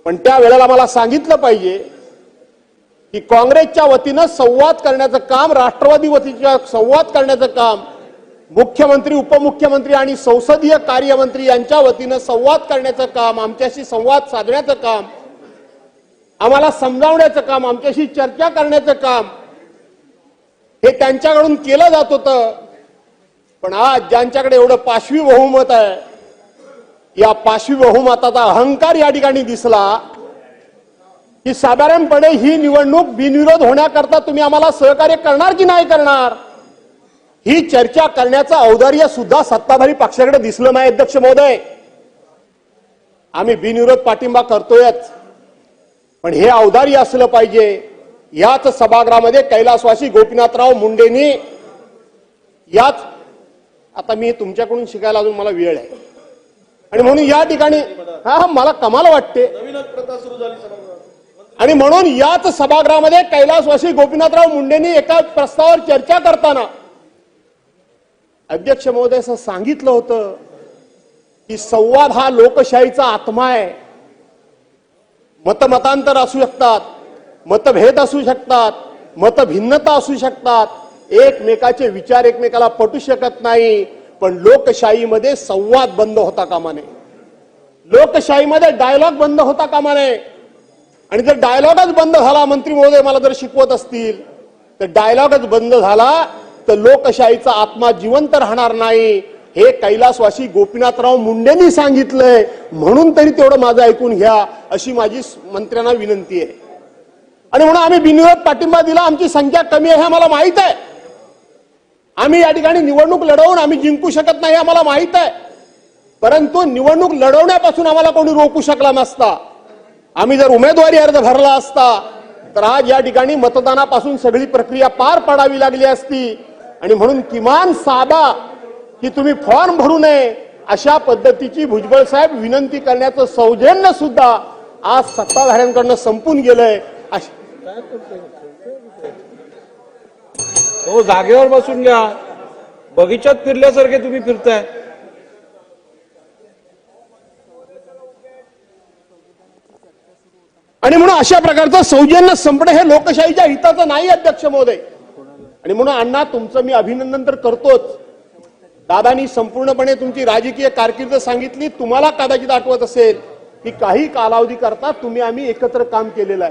पण त्या वेळेला मला सांगितलं पाहिजे की काँग्रेसच्या वतीनं संवाद करण्याचं काम, राष्ट्रवादी वतीच्या संवाद करण्याचं काम, मुख्यमंत्री, उपमुख्यमंत्री आणि संसदीय कार्यमंत्री यांच्या वतीनं संवाद करण्याचं काम, आमच्याशी संवाद साधण्याचं काम, आम्हाला समजावण्याचं काम, आमच्याशी चर्चा करण्याचं काम हे त्यांच्याकडून केलं जात होतं। पण आज ज्यांच्याकडे एवढं पाशवी बहुमत आहे, या पाशवी बहुमताचा अहंकार या ठिकाणी दिसला की साधारणपणे ही निवडणूक बिनविरोध होण्याकरता तुम्ही आम्हाला सहकार्य करणार की नाही करणार, ही चर्चा करण्याचं औदार्य सुद्धा सत्ताधारी पक्षाकडे दिसलं नाही। अध्यक्ष महोदय, आम्ही बिनविरोध पाठिंबा करतोयच, पण हे औदार्य असलं पाहिजे। याच सभागृहामध्ये कैलासवासी गोपीनाथराव मुंडेंनी याच, आता मी तुमच्याकडून शिकायला अजून मला वेळ आहे आणि म्हणून या ठिकाणी मला कमाल वाटते आणि म्हणून याच सभागृहामध्ये कैलासवासी गोपीनाथराव मुंडेंनी एका प्रस्तावावर चर्चा करताना अध्यक्ष महोदय असं सांगितलं होतं की संवाद हा लोकशाहीचा आत्मा आहे। मतमतांतर असू शकतात, मतभेद असू शकतात, मतभिन्नता असू शकतात, एकमेकाचे विचार एकमेकाला पटू शकत नाही, पण लोकशाहीमध्ये संवाद बंद होता कामा नये, लोकशाहीमध्ये डायलॉग बंद होता कामा नये। आणि जर डायलॉगच बंद झाला, मंत्री महोदय मला जर शिकवत असतील तर डायलॉगच बंद झाला तर लोकशाहीचा आत्मा जिवंत राहणार नाही, हे कैलासवासी गोपीनाथराव मुंडेंनी सांगितलंय। म्हणून तरी तेवढं माझं ऐकून घ्या अशी माझी मंत्र्यांना विनंती आहे। आणि म्हणून आम्ही बिनविरोध पाठिंबा दिला। आमची संख्या कमी आहे हे आम्हाला माहित आहे, आम्ही या ठिकाणी निवडणूक लढवून आम्ही जिंकू शकत नाही आम्हाला माहित आहे, परंतु निवडणूक लढवण्यापासून आम्हाला कोणी रोखू शकला नसता। आम्ही जर उमेदवारी अर्ज भरला असता तर आज या ठिकाणी मतदानापासून सगळी प्रक्रिया पार पाडावी लागली असती। आणि म्हणून किमान साधा की तुम्ही फॉर्म भरू नये अशा पद्धतीची भुजबळ साहेब विनंती करण्याचं सौजन्य सुद्धा आज सत्ताधाऱ्यांकडून संपून गेलंय। हो, जागेवर बसून घ्या, बगीचात फिरल्यासारखे तुम्ही फिरताय। आणि म्हणून अशा प्रकारचं सौजन्य संपणं हे लोकशाहीच्या हिताचं नाही अध्यक्ष महोदय। आणि म्हणून अण्णा तुमचं मी अभिनंदन तर करतोच, दादांनी संपूर्णपणे तुमची राजकीय कारकीर्द सांगितली। तुम्हाला कदाचित आठवत असेल की काही कालावधी करता तुम्ही आम्ही एकत्र काम केलेलं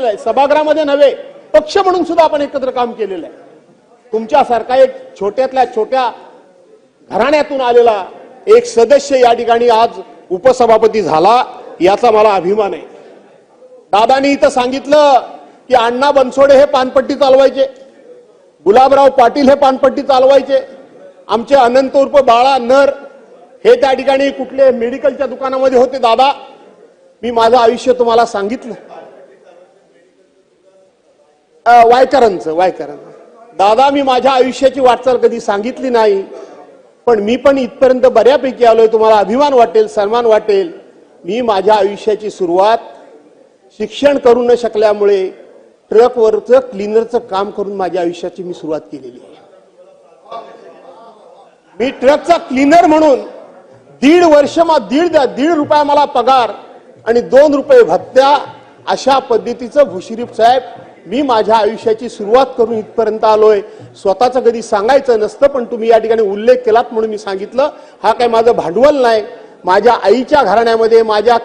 आहे, सभागृहामध्ये नव्हे पक्ष म्हणून सुद्धा आपण एकत्र काम केलेलं आहे। तुमच्यासारखा एक छोट्यातल्या छोट्या घराण्यातून आलेला एक सदस्य या ठिकाणी आज उपसभापती झाला, याचा मला अभिमान आहे। दादांनी इथं सांगितलं की अण्णा बनसोडे हे पानपट्टी चालवायचे, गुलाबराव पाटील हे पानपट्टी चालवायचे, आमचे अनंत उर्फ बाळा नर हे त्या ठिकाणी कुठले मेडिकलच्या दुकानामध्ये होते। दादा, मी माझं आयुष्य तुम्हाला सांगितलं, वायकरांचं दादा, मी माझ्या आयुष्याची वाटचाल कधी सांगितली नाही, पण मी पण इथपर्यंत बऱ्यापैकी आलोय। तुम्हाला अभिमान वाटेल, सन्मान वाटेल। मी माझ्या आयुष्याची सुरुवात शिक्षण करू न शकल्यामुळे ट्रकवरचं क्लीनरचं काम करून माझ्या आयुष्याची मी सुरुवात केलेली आहे। मी ट्रकचा क्लीनर म्हणून दीड वर्ष दीड रुपया मला पगार आणि 2 रुपये भत्त्या, अशा पद्धतीचं भुशरीफ साहेब मी माझ्या आयुष्याची सुरुवात करून इथपर्यंत आलोय। स्वतःचं कधी सांगायचं नसतं, पण तुम्ही या ठिकाणी उल्लेख केलात म्हणून मी सांगितलं। हा काय माझं भांडवल नाही, माझ्या आईच्या घराण्यामध्ये, माझ्या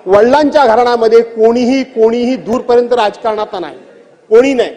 वडिलांच्या घराण्यामध्ये कोणीही दूरपर्यंत राजकारणात नाही, कोणी नाही।